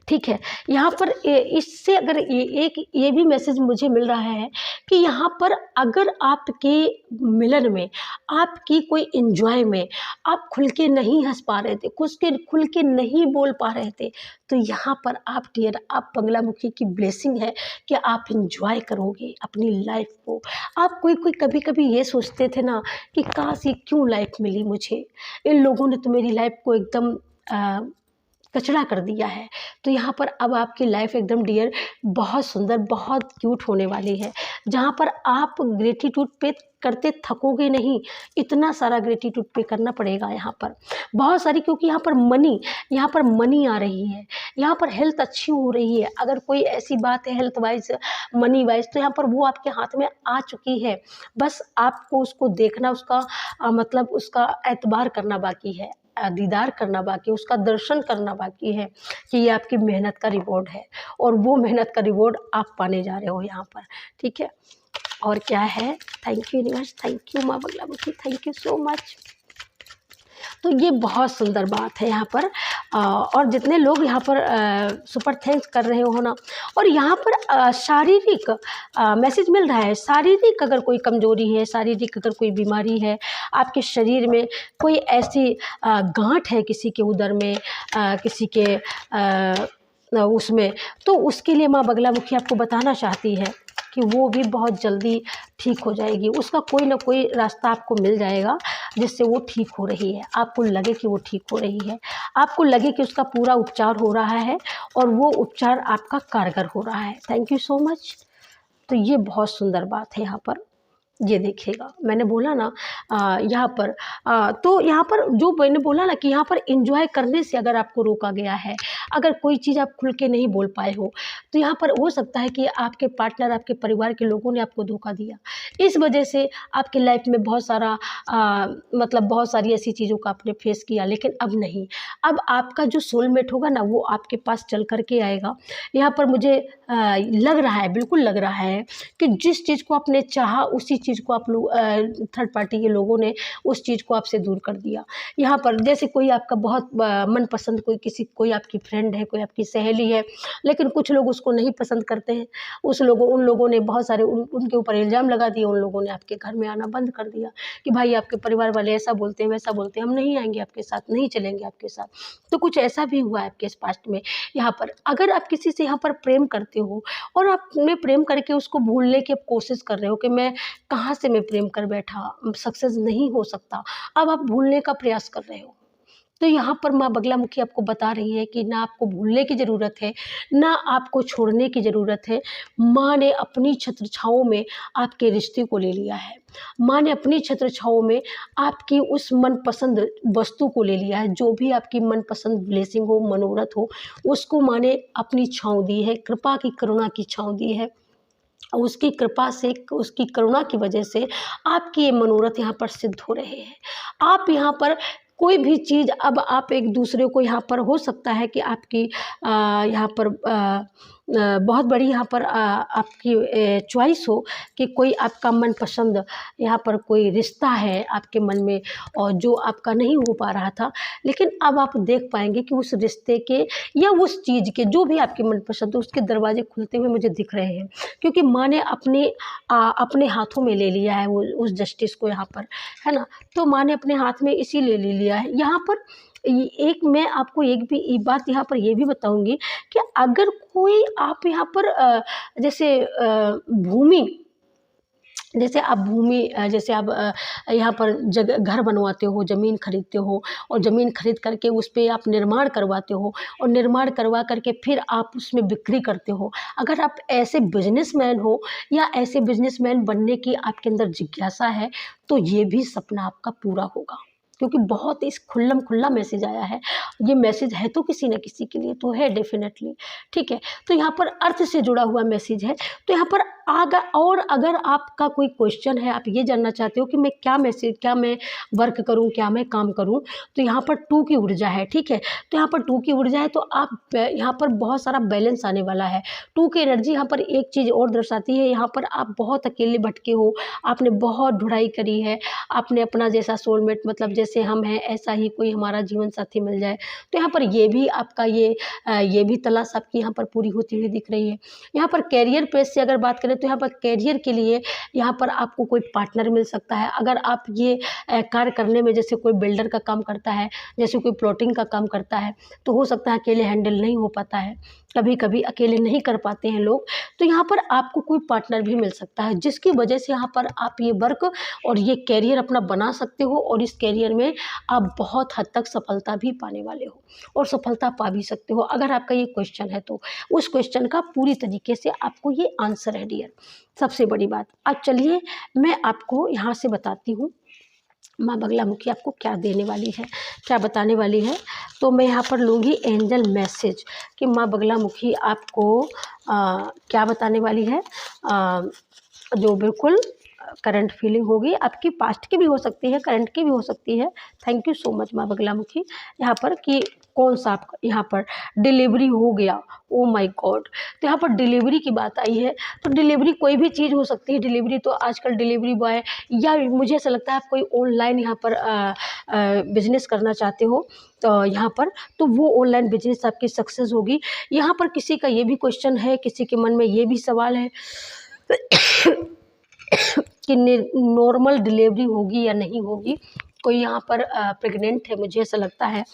ठीक है। यहाँ पर इससे अगर एक ये भी मैसेज मुझे मिल रहा है कि यहाँ पर अगर आपके मिलन में, आपकी कोई एंजॉय में आप खुल के नहीं हंस पा रहे थे, खुल के नहीं बोल पा रहे थे, तो यहाँ पर आप डियर, आप बगलामुखी की ब्लेसिंग है कि आप एंजॉय करोगे अपनी लाइफ को। आप कोई कभी कभी ये सोचते थे ना कि काश ये क्यों लाइफ मिली मुझे, इन लोगों ने तो मेरी लाइफ को एकदम कचरा कर दिया है। तो यहाँ पर अब आपकी लाइफ एकदम डियर बहुत सुंदर, बहुत क्यूट होने वाली है, जहाँ पर आप ग्रेटिट्यूड पे करते थकोगे नहीं। इतना सारा ग्रेटिट्यूड पे करना पड़ेगा यहाँ पर, बहुत सारी, क्योंकि यहाँ पर मनी आ रही है, यहाँ पर हेल्थ अच्छी हो रही है। अगर कोई ऐसी बात है हेल्थ वाइज, मनी वाइज, तो यहाँ पर वो आपके हाथ में आ चुकी है। बस आपको उसको देखना, उसका मतलब उसका एतबार करना बाकी है, दीदार करना बाकी, उसका दर्शन करना बाकी है कि ये आपकी मेहनत का रिवॉर्ड है, और वो मेहनत का रिवॉर्ड आप पाने जा रहे हो यहाँ पर। ठीक है, और क्या है? Thank you universe, thank you माँ Baglamukhi, thank you so much. तो ये बहुत सुंदर बात है यहाँ पर। और जितने लोग यहाँ पर सुपर थैंक्स कर रहे हो ना, और यहाँ पर शारीरिक मैसेज मिल रहा है। शारीरिक अगर कोई कमजोरी है, शारीरिक अगर कोई बीमारी है आपके शरीर में, कोई ऐसी गांठ है किसी के उदर में, किसी के उसमें, तो उसके लिए माँ बगलामुखी आपको बताना चाहती है कि वो भी बहुत जल्दी ठीक हो जाएगी। उसका कोई ना कोई रास्ता आपको मिल जाएगा जिससे वो ठीक हो रही है। आपको लगे कि वो ठीक हो रही है, आपको लगे कि उसका पूरा उपचार हो रहा है, और वो उपचार आपका कारगर हो रहा है। Thank you so much. तो ये बहुत सुंदर बात है यहाँ पर। ये देखिएगा, मैंने बोला ना यहाँ पर तो यहाँ पर जो मैंने बोला ना कि यहाँ पर एंजॉय करने से अगर आपको रोका गया है, अगर कोई चीज़ आप खुल के नहीं बोल पाए हो, तो यहाँ पर हो सकता है कि आपके पार्टनर, आपके परिवार के लोगों ने आपको धोखा दिया। इस वजह से आपकी लाइफ में बहुत सारा मतलब बहुत सारी ऐसी चीज़ों का आपने फेस किया, लेकिन अब नहीं। अब आपका जो सोलमेट होगा ना, वो आपके पास चल कर के आएगा। यहाँ पर मुझे लग रहा है, बिल्कुल लग रहा है कि जिस चीज़ को आपने चाहा उसी चीज़ को आप लोग, थर्ड पार्टी के लोगों ने उस चीज़ को आपसे दूर कर दिया। यहाँ पर जैसे कोई आपका बहुत मनपसंद कोई आपकी फ्रेंड है, कोई आपकी सहेली है, लेकिन कुछ लोग उसको नहीं पसंद करते हैं। उन लोगों ने बहुत सारे उनके ऊपर इल्ज़ाम लगा दिए, उन लोगों ने आपके घर में आना बंद कर दिया कि भाई आपके परिवार वाले ऐसा बोलते हैं, वैसा बोलते हैं, हम नहीं आएंगे आपके साथ, नहीं चलेंगे आपके साथ। तो कुछ ऐसा भी हुआ है आपके पास्ट में। यहाँ पर अगर आप किसी से यहाँ पर प्रेम करते हो, और आपने प्रेम करके उसको भूलने की कोशिश कर रहे हो कि मैं कहाँ से मैं प्रेम कर बैठा, सक्सेस नहीं हो सकता, अब आप भूलने का प्रयास कर रहे हो, तो यहाँ पर माँ बगलामुखी आपको बता रही है कि ना आपको भूलने की ज़रूरत है, ना आपको छोड़ने की ज़रूरत है। माँ ने अपनी छत्र छाँव में आपके रिश्ते को ले लिया है। माँ ने अपनी छत्र छाँव में आपकी उस मनपसंद वस्तु को ले लिया है। जो भी आपकी मनपसंद ब्लेसिंग हो, मनोरथ हो, उसको माँ ने अपनी छाँव दी है, कृपा की, करुणा की छाँव दी है। उसकी कृपा से, उसकी करुणा की वजह से आपके ये मनोरथ यहाँ पर सिद्ध हो रहे हैं। आप यहाँ पर कोई भी चीज़, अब आप एक दूसरे को, यहाँ पर हो सकता है कि आपकी यहाँ पर बहुत बड़ी यहाँ पर आपकी चॉइस हो कि कोई आपका मनपसंद यहाँ पर कोई रिश्ता है आपके मन में, और जो आपका नहीं हो पा रहा था, लेकिन अब आप देख पाएंगे कि उस रिश्ते के या उस चीज़ के, जो भी आपकी मनपसंद है, उसके दरवाजे खुलते हुए मुझे दिख रहे हैं। क्योंकि माँ ने अपने हाथों में ले लिया है वो उस जस्टिस को यहाँ पर, है ना। तो माँ ने अपने हाथ में इसीलिए ले लिया है। यहाँ पर एक मैं आपको एक बात यहाँ पर ये भी बताऊंगी कि अगर कोई आप यहाँ पर जैसे जैसे आप यहाँ पर जगह घर बनवाते हो, ज़मीन खरीदते हो, और ज़मीन खरीद करके उस पर आप निर्माण करवाते हो, और निर्माण करवा करके फिर आप उसमें बिक्री करते हो। अगर आप ऐसे बिजनेसमैन हो, या ऐसे बिजनेसमैन बनने की आपके अंदर जिज्ञासा है, तो ये भी सपना आपका पूरा होगा। क्योंकि बहुत इस खुल्लम खुल्ला मैसेज आया है। ये मैसेज है तो किसी न किसी के लिए तो है डेफिनेटली, ठीक है। तो यहाँ पर अर्थ से जुड़ा हुआ मैसेज है। तो यहाँ पर और अगर आपका कोई क्वेश्चन है, आप ये जानना चाहते हो कि मैं क्या मैं वर्क करूँ, क्या मैं काम करूँ, तो यहाँ पर 2 की ऊर्जा है, ठीक है। तो यहाँ पर 2 की ऊर्जा है, तो आप यहाँ पर बहुत सारा बैलेंस आने वाला है। 2 की एनर्जी यहाँ पर एक चीज़ और दर्शाती है, यहाँ पर आप बहुत अकेले भटके हो, आपने बहुत ढूंढाई करी है, आपने अपना जैसा सोलमेट, मतलब जैसे हम हैं ऐसा ही कोई हमारा जीवन साथी मिल जाए, तो यहाँ पर ये भी आपका ये भी तलाश आपकी यहाँ पर पूरी होती हुई दिख रही है। यहाँ पर कैरियर पेज से अगर बात करें तो यहाँ पर कैरियर के लिए यहाँ पर आपको कोई पार्टनर मिल सकता है। अगर आप ये कार्य करने में, जैसे कोई बिल्डर का काम करता है, जैसे कोई प्लॉटिंग का काम करता है, तो हो सकता है अकेले हैंडल नहीं हो पाता है, कभी कभी अकेले नहीं कर पाते हैं लोग, तो यहाँ पर आपको कोई पार्टनर भी मिल सकता है, जिसकी वजह से यहाँ पर आप ये वर्क और ये कैरियर अपना बना सकते हो और इस कैरियर में आप बहुत हद तक सफलता भी पाने वाले हो और सफलता पा भी सकते हो। अगर आपका ये क्वेश्चन है तो उस क्वेश्चन का पूरी तरीके से आपको ये आंसर है डियर, सबसे बड़ी बात। अब चलिए मैं आपको यहाँ से बताती हूँ माँ बगलामुखी आपको क्या देने वाली है, क्या बताने वाली है। तो मैं यहाँ पर लूँगी एंजल मैसेज कि माँ बगलामुखी आपको क्या बताने वाली है, जो बिल्कुल करंट फीलिंग होगी आपकी, पास्ट की भी हो सकती है, करंट की भी हो सकती है। थैंक यू सो मच माँ बगलामुखी यहाँ पर कि कौन सा आपका यहाँ पर डिलीवरी हो गया। ओ माय गॉड, तो यहाँ पर डिलीवरी की बात आई है, तो डिलीवरी कोई भी चीज़ हो सकती है। डिलीवरी तो आजकल डिलीवरी बॉय, या मुझे ऐसा लगता है आप कोई ऑनलाइन यहाँ पर बिजनेस करना चाहते हो तो यहाँ पर, तो वो ऑनलाइन बिजनेस आपकी सक्सेस होगी। यहाँ पर किसी का ये भी क्वेश्चन है, किसी के मन में ये भी सवाल है कि नॉर्मल डिलीवरी होगी या नहीं होगी। कोई यहाँ पर प्रेग्नेंट है, मुझे ऐसा लगता है,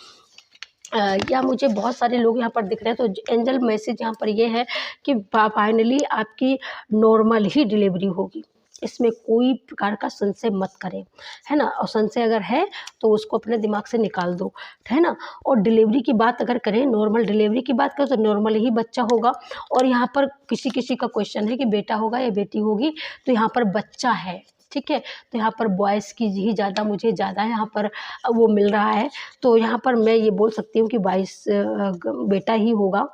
या मुझे बहुत सारे लोग यहाँ पर दिख रहे हैं। तो एंजल मैसेज यहाँ पर ये है कि फाइनली आपकी नॉर्मल ही डिलीवरी होगी, इसमें कोई प्रकार का संशय मत करें, है ना। और संशय अगर है तो उसको अपने दिमाग से निकाल दो, है ना। और डिलीवरी की बात अगर करें, नॉर्मल डिलीवरी की बात करें तो नॉर्मल ही बच्चा होगा। और यहाँ पर किसी किसी का क्वेश्चन है कि बेटा होगा या बेटी होगी, तो यहाँ पर बच्चा है, ठीक है। तो यहाँ पर बॉयज़ की ही ज़्यादा, मुझे ज़्यादा यहाँ पर वो मिल रहा है। तो यहाँ पर मैं ये बोल सकती हूँ कि 22 बेटा ही होगा।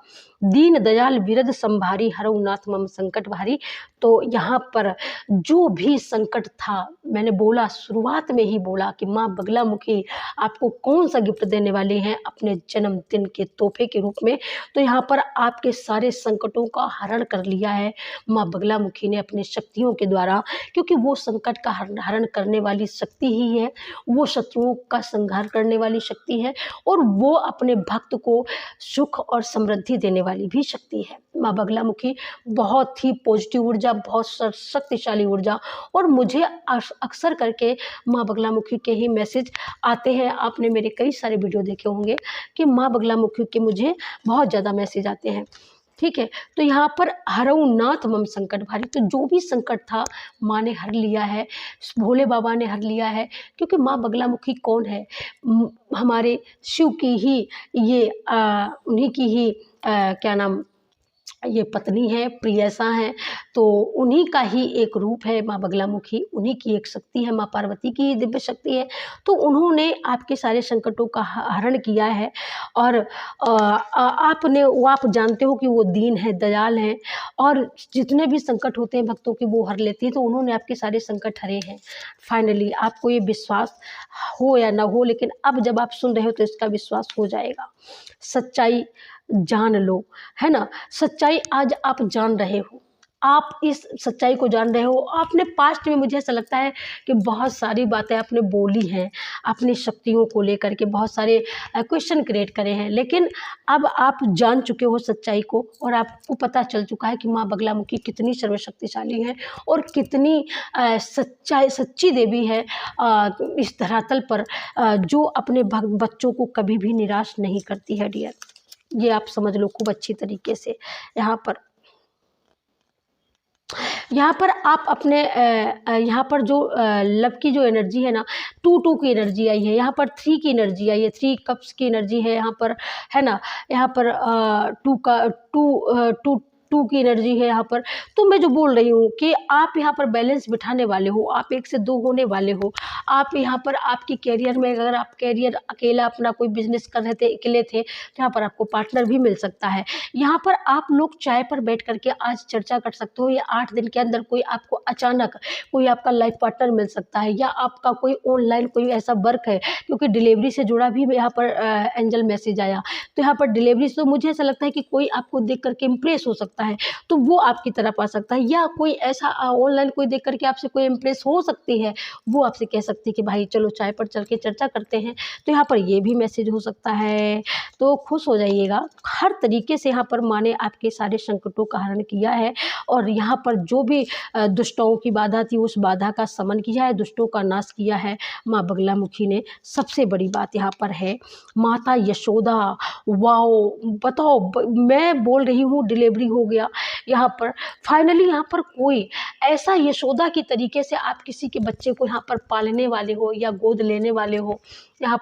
दीन दयाल बिरद संभारी, हरऊ नाथ मम संकट भारी। तो यहाँ पर जो भी संकट था, मैंने बोला शुरुआत में ही बोला कि माँ बगलामुखी आपको कौन सा गिफ्ट देने वाली हैं अपने जन्मदिन के तोहफे के रूप में। तो यहाँ पर आपके सारे संकटों का हरण कर लिया है माँ बगलामुखी ने अपनी शक्तियों के द्वारा, क्योंकि वो संकट का हरण करने वाली शक्ति ही है, वो शत्रुओं का संहार करने वाली शक्ति है, और वो अपने भक्त को सुख और समृद्धि देने वाली भी शक्ति है। माँ बगलामुखी बहुत ही पॉजिटिव ऊर्जा, बहुत शक्तिशाली ऊर्जा। और मुझे अक्सर करके माँ बगलामुखी के ही मैसेज आते हैं। आपने मेरे कई सारे वीडियो देखे होंगे कि माँ बगलामुखी के मुझे बहुत ज़्यादा मैसेज आते हैं, ठीक है। तो यहाँ पर हरऊ नाथ मम संकट भारी, तो जो भी संकट था माँ ने हर लिया है, भोले बाबा ने हर लिया है। क्योंकि माँ बगलामुखी कौन है, हमारे शिव की ही ये उन्हीं की ही क्या नाम, ये पत्नी है, प्रियसा है। तो उन्हीं का ही एक रूप है माँ बगलामुखी, उन्हीं की एक शक्ति है, माँ पार्वती की ही दिव्य शक्ति है। तो उन्होंने आपके सारे संकटों का हरण किया है। और आप जानते हो कि वो दीन है, दयाल है, और जितने भी संकट होते हैं भक्तों के वो हर लेती है। तो उन्होंने आपके सारे संकट हरे हैं। फाइनली आपको ये विश्वास हो या ना हो, लेकिन अब जब आप सुन रहे हो तो इसका विश्वास हो जाएगा। सच्चाई जान लो, है ना। सच्चाई आज आप जान रहे हो, आप इस सच्चाई को जान रहे हो। आपने पास्ट में, मुझे ऐसा लगता है कि बहुत सारी बातें आपने बोली हैं अपनी शक्तियों को लेकर के, बहुत सारे क्वेश्चन क्रिएट करे हैं, लेकिन अब आप जान चुके हो सच्चाई को, और आपको पता चल चुका है कि माँ बगलामुखी कितनी सर्वशक्तिशाली है और कितनी सच्ची देवी है इस धरातल पर, जो अपने बच्चों को कभी भी निराश नहीं करती है डियर। ये आप समझ लो खूब अच्छी तरीके से। यहाँ पर आप अपने यहाँ पर जो लव की जो एनर्जी है ना, 2 की एनर्जी आई है, यहाँ पर 3 की एनर्जी आई है, 3 कप्स की एनर्जी है यहाँ पर, है ना। यहाँ पर 2 की एनर्जी है यहाँ पर। तो मैं जो बोल रही हूँ कि आप यहाँ पर बैलेंस बिठाने वाले हो, आप 1 से 2 होने वाले हो। आप यहाँ पर आपकी कैरियर में, अगर आप कैरियर अकेला अपना कोई बिजनेस कर रहे थे, अकेले थे, तो यहाँ पर आपको पार्टनर भी मिल सकता है। यहाँ पर आप लोग चाय पर बैठ करके आज चर्चा कर सकते हो, या 8 दिन के अंदर कोई आपको अचानक कोई आपका लाइफ पार्टनर मिल सकता है, या आपका कोई ऑनलाइन कोई ऐसा वर्क है, क्योंकि डिलीवरी से जुड़ा भी यहाँ पर एंजल मैसेज आया। तो यहाँ पर डिलीवरी से तो मुझे ऐसा लगता है कि कोई आपको देख करके इम्प्रेस हो सकता सकता है तो वो आपकी तरफ आ सकता है, या कोई ऐसा ऑनलाइन कोई देख करके आपसे कोई इम्प्रेस हो सकती है, वो आपसे कह सकती है कि भाई चलो चाय पर चल के चर्चा करते हैं। तो यहाँ पर ये भी मैसेज हो सकता है, तो खुश हो जाइएगा। हर तरीके से यहाँ पर माँ ने आपके सारे संकटों का हरण किया है, और यहाँ पर जो भी दुष्टों की बाधा थी उस बाधा का शमन किया है, दुष्टों का नाश किया है माँ बगलामुखी ने। सबसे बड़ी बात यहाँ पर है माता यशोदा, वाओ बताओ, मैं बोल रही हूँ डिलीवरी हो गया यहाँ पर फाइनली। यहाँ पर कोई ऐसा यशोदा की तरीके से आप किसी के बच्चे को यहाँ पर पालने वाले हो या गोद लेने वाले हो, यहाँ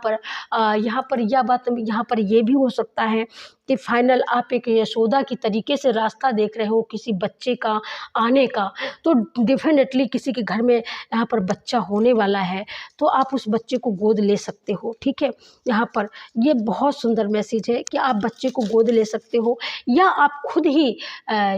पर यह बात यहाँ पर ये भी हो सकता है कि फाइनल आप एक यशोदा की तरीके से रास्ता देख रहे हो किसी बच्चे का आने का, तो डेफिनेटली किसी के घर में यहाँ पर बच्चा होने वाला है, तो आप उस बच्चे को गोद ले सकते हो। ठीक है, यहाँ पर ये बहुत सुंदर मैसेज है कि आप बच्चे को गोद ले सकते हो, या आप खुद ही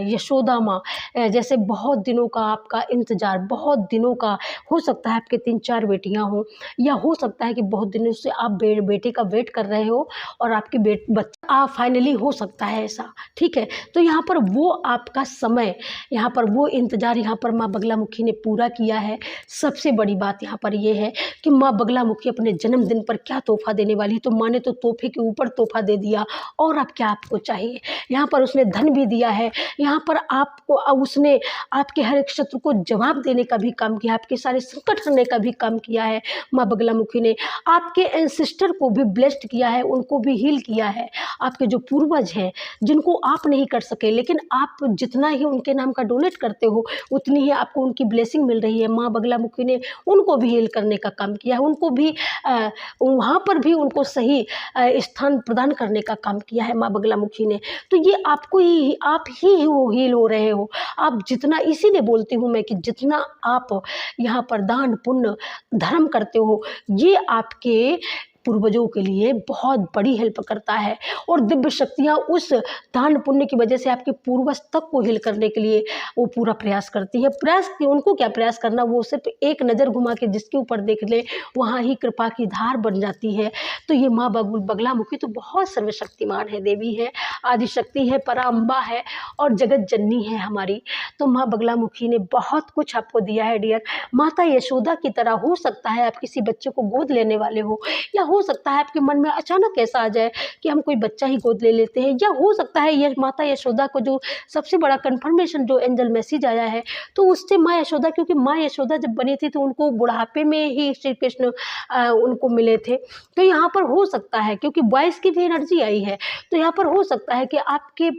यशोदा माँ, जैसे बहुत दिनों का आपका इंतज़ार, बहुत दिनों का हो सकता है आपके 3-4 बेटियाँ हों, या हो सकता है कि बहुत दिनों से आप बेटे का वेट कर रहे हो और आपकी बच्चा फाइनली हो सकता है ऐसा। ठीक है, तो यहाँ पर वो आपका समय, यहाँ पर वो इंतज़ार यहाँ पर माँ बगलामुखी ने पूरा किया है। सबसे बड़ी बात यहाँ पर ये है कि माँ बगलामुखी अपने जन्मदिन पर क्या तोहफा देने वाली, तो माँ ने तो तोहफे के ऊपर तोहफा दे दिया, और अब क्या आपको चाहिए। यहाँ पर उसने धन भी दिया है, यहाँ पर आपको उसने आपके हर एक शत्रु को जवाब देने का भी काम किया, आपके सारे संकट हरने का भी काम किया है माँ बगलामुखी ने। आपके एंसेस्टर को भी ब्लेस्ड किया है, उनको भी हील किया है। आपके जो पूर्वज हैं जिनको आप नहीं कर सके, लेकिन आप जितना ही उनके नाम का डोनेट करते हो उतनी ही आपको उनकी ब्लेसिंग मिल रही है। माँ बगलामुखी ने उनको भी हील करने का काम किया है, उनको भी वहाँ पर भी उनको सही स्थान प्रदान करने का काम किया है माँ बगलामुखी ने। तो ये आपको ही, आप ही वो हील हो रहे हो। आप जितना, इसीलिए बोलती हूँ मैं कि जितना आप यहाँ पर दान पुण्य धर्म करते हो, ये आपके पूर्वजों के लिए बहुत बड़ी हेल्प करता है, और दिव्य शक्तियाँ उस दान पुण्य की वजह से आपके पूर्वज तक को हील करने के लिए वो पूरा प्रयास करती है। प्रयास उनको क्या प्रयास करना, वो सिर्फ एक नज़र घुमा के जिसके ऊपर देख ले वहाँ ही कृपा की धार बन जाती है। तो ये माँ बगलामुखी तो बहुत सर्वशक्तिमान है, देवी है, आदिशक्ति है, पराम्बा है, और जगत जननी है हमारी। तो माँ बगलामुखी ने बहुत कुछ आपको दिया है डियर। माता यशोदा की तरह हो सकता है आप किसी बच्चे को गोद लेने वाले हो, या हो सकता है आपके मन में अचानक ऐसा आ जाए कि हम कोई बच्चा ही गोद ले लेते हैं, या हो सकता है ये माता यशोदा को जो सबसे बड़ा कंफर्मेशन जो एंजल मैसेज आया है, तो उससे माँ यशोदा, क्योंकि माँ यशोदा जब बनी थी तो उनको बुढ़ापे में ही श्री कृष्ण उनको मिले थे। तो यहाँ पर हो सकता है, क्योंकि बॉयज़ की भी एनर्जी आई है, तो यहाँ पर हो सकता है कि आपके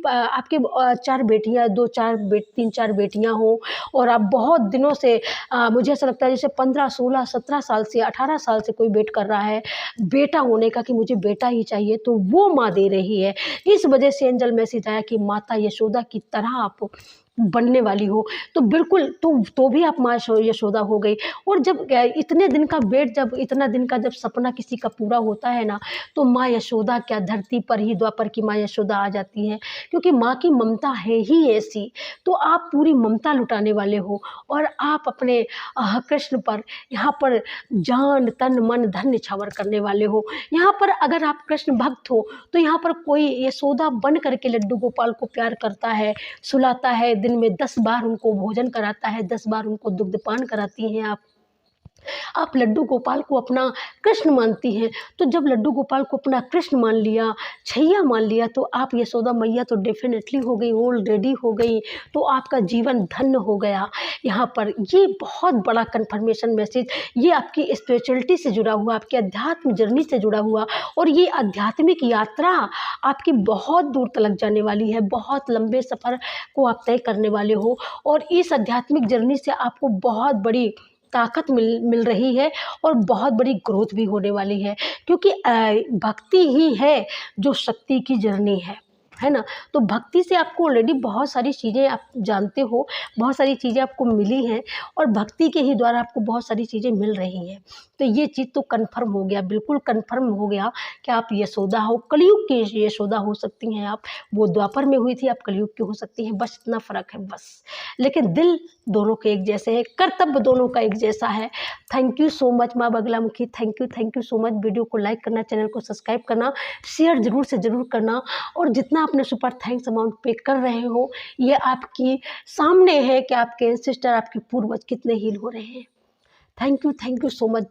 4 बेटियाँ, 3-4 बेटियाँ हों, और आप बहुत दिनों से मुझे ऐसा लगता है जैसे 15, 16, 17 साल से, 18 साल से कोई वेट कर रहा है बेटा होने का कि मुझे बेटा ही चाहिए, तो वो माँ दे रही है। इस वजह से एंजल मैसेज आया कि माता यशोदा की तरह आप बनने वाली हो, तो बिल्कुल तो भी आप माँ यशोदा हो गई। और जब इतने दिन का वेट, जब इतना दिन का जब सपना किसी का पूरा होता है ना, तो माँ यशोदा क्या धरती पर ही द्वापर की माँ यशोदा आ जाती है, क्योंकि माँ की ममता है ही ऐसी। तो आप पूरी ममता लुटाने वाले हो, और आप अपने कृष्ण पर यहाँ पर जान तन मन धन निछावर करने वाले हो। यहाँ पर अगर आप कृष्ण भक्त हो तो यहाँ पर कोई यशोदा बन करके लड्डू गोपाल को प्यार करता है, सुलाता है, दिन में 10 बार उनको भोजन कराता है, 10 बार उनको दुग्धपान कराती हैं आप लड्डू गोपाल को अपना कृष्ण मानती हैं। तो जब लड्डू गोपाल को अपना कृष्ण मान लिया, छैया मान लिया, तो आप यशोदा मैया तो डेफिनेटली हो गई, ऑलरेडी हो गई, तो आपका जीवन धन्य हो गया। यहाँ पर ये बहुत बड़ा कन्फर्मेशन मैसेज, ये आपकी स्पिरिचुअलिटी से जुड़ा हुआ, आपकी अध्यात्म जर्नी से जुड़ा हुआ, और ये आध्यात्मिक यात्रा आपकी बहुत दूर तक जाने वाली है, बहुत लंबे सफ़र को आप तय करने वाले हो, और इस आध्यात्मिक जर्नी से आपको बहुत बड़ी ताकत मिल रही है, और बहुत बड़ी ग्रोथ भी होने वाली है, क्योंकि भक्ति ही है जो शक्ति की जर्नी है ना। तो भक्ति से आपको ऑलरेडी बहुत सारी चीज़ें आप जानते हो, बहुत सारी चीज़ें आपको मिली हैं, और भक्ति के ही द्वारा आपको बहुत सारी चीज़ें मिल रही हैं। तो ये चीज़ तो कन्फर्म हो गया, बिल्कुल कन्फर्म हो गया कि आप यशोदा हो, कलयुग की यशोदा हो सकती हैं आप। वो द्वापर में हुई थी, आप कलयुग की हो सकती हैं, बस इतना फ़र्क है बस। लेकिन दिल दोनों के एक जैसे हैं, कर्तव्य दोनों का एक जैसा है। थैंक यू सो मच माँ Baglamukhi, thank you so much. Video को लाइक करना, चैनल को सब्सक्राइब करना, शेयर ज़रूर से ज़रूर करना, और जितना आपने सुपर थैंक्स अमाउंट पे कर रहे हो, ये आपकी सामने है कि आपके एंसेस्टर, आपके पूर्वज कितने हील हो रहे हैं। Thank you so much.